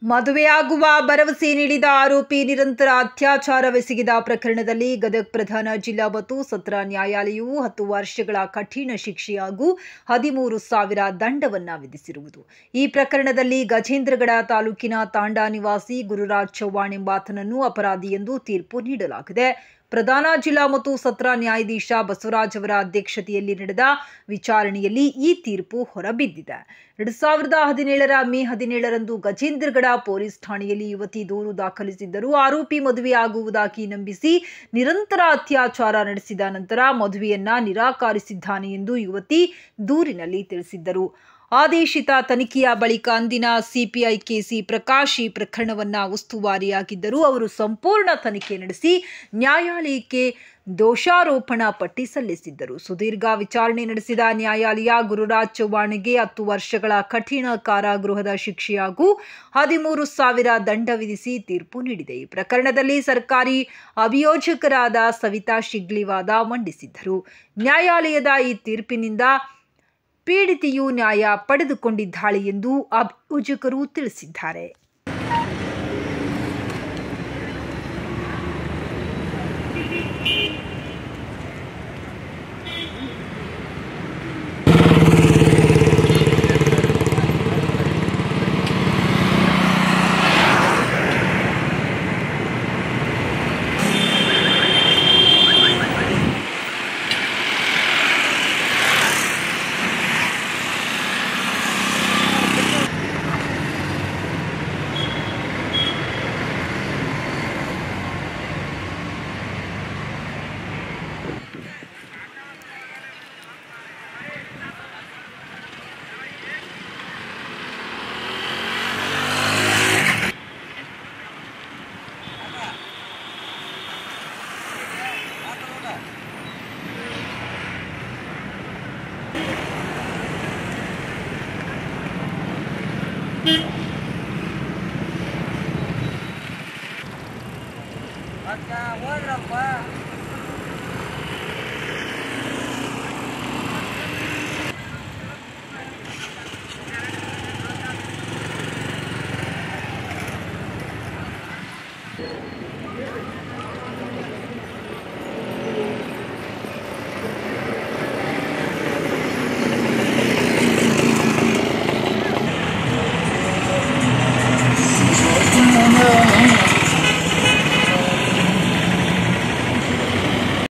ಮದುವೆಯಾಗುವ ಭರವಸೆ ನೀಡಿದ ಆರೋಪಿ ನಿರಂತರ ಅತ್ಯಾಚಾರವೆಸಗಿದ ಪ್ರಕರಣದಲ್ಲಿ ಗದಗ ಪ್ರಧಾನ ಜಿಲ್ಲಾ ಮತ್ತು ಸತ್ರ ನ್ಯಾಯಾಲಯವು 10 ವರ್ಷಗಳ ಕಠಿಣ ಶಿಕ್ಷೆ ಹಾಗೂ 13,000 ದಂಡವನ್ನು ವಿಧಿಸಿರುವುದು. ಈ ಪ್ರಕರಣದಲ್ಲಿ ಗಜೇಂದ್ರಗಡ ತಾಲೂಕಿನ ತಾಂಡಾ ನಿವಾಸಿ ಗುರುರಾಜ್ ಚವ್ಹಾಣ್ ಎಂಬಾತನನ್ನು ಅಪರಾಧಿ ಎಂದು ತೀರ್ಪು ನೀಡಲಾಗಿದೆ. ಪ್ರಧಾನ ಜಿಲ್ಲಾ ಮತ್ತು ಸತ್ರ ನ್ಯಾಯಾಧೀಶ ಬಸವರಾಜ್ ಅವರ ಅಧ್ಯಕ್ಷತೆಯಲ್ಲಿ ನಡೆದ ವಿಚಾರಣೆಯಲ್ಲಿ ಈ ತೀರ್ಪು ಹೊರಬಿದ್ದಿದೆ. 2017ರ ಮೇ 17ರಂದು ಗಜೇಂದ್ರಗಡ ಪೊಲೀಸ್ ಠಾಣೆಯಲ್ಲಿ ಯುವತಿ ದೂರು ದಾಖಲಿಸಿದ್ದರು. ಆರೋಪಿ ಮದುವೆಯಾಗುವುದಾಗಿ ನಂಬಿಸಿ ನಿರಂತರ ಅತ್ಯಾಚಾರ ನಡೆಸಿದ ನಂತರ ಮದುವೆಯನ್ನ ನಿರಾಕರಿಸಿದ್ದಾನೆ ಎಂದು ಯುವತಿ ದೂರಿನಲ್ಲಿ ತಿಳಿಸಿದ್ದರು. ಆದೇಶಿತ ತನಿಖೆಯ ಬಳಿಕ ಅಂದಿನ ಸಿಪಿಐ ಕೆಸಿ ಪ್ರಕಾಶ್ ಈ ಪ್ರಕರಣವನ್ನ ಉಸ್ತುವಾರಿಯಾಗಿದ್ದರು. ಅವರು ಸಂಪೂರ್ಣ ತನಿಖೆ ನಡೆಸಿ ನ್ಯಾಯಾಲಯಕ್ಕೆ ದೋಷಾರೋಪಣಾ ಪಟ್ಟಿ ಸಲ್ಲಿಸಿದ್ದರು. ಸುದೀರ್ಘ ವಿಚಾರಣೆ ನಡೆಸಿದ ನ್ಯಾಯಾಲಯ ಗುರುರಾಜ್ ಚವ್ಹಾಣ್ಗೆ 10 ವರ್ಷಗಳ ಕಠಿಣ ಕಾರಾಗೃಹದ ಶಿಕ್ಷೆ ಹಾಗೂ 13,000 ದಂಡ ವಿಧಿಸಿ ತೀರ್ಪು ನೀಡಿದೆ. ಈ ಪ್ರಕರಣದಲ್ಲಿ ಸರ್ಕಾರಿ ಅಭಿಯೋಜಕರಾದ ಸವಿತಾ ಶಿಗ್ಲಿ ವಾದ ಮಂಡಿಸಿದ್ದರು. ನ್ಯಾಯಾಲಯದ ಈ ತೀರ್ಪಿನಿಂದ ಪೀಡಿತೆಯು ನ್ಯಾಯ ಪಡೆದುಕೊಂಡಿದ್ದಾಳೆ ಎಂದು ಅಭಿಯೋಜಕರು ತಿಳಿಸಿದ್ದಾರೆ.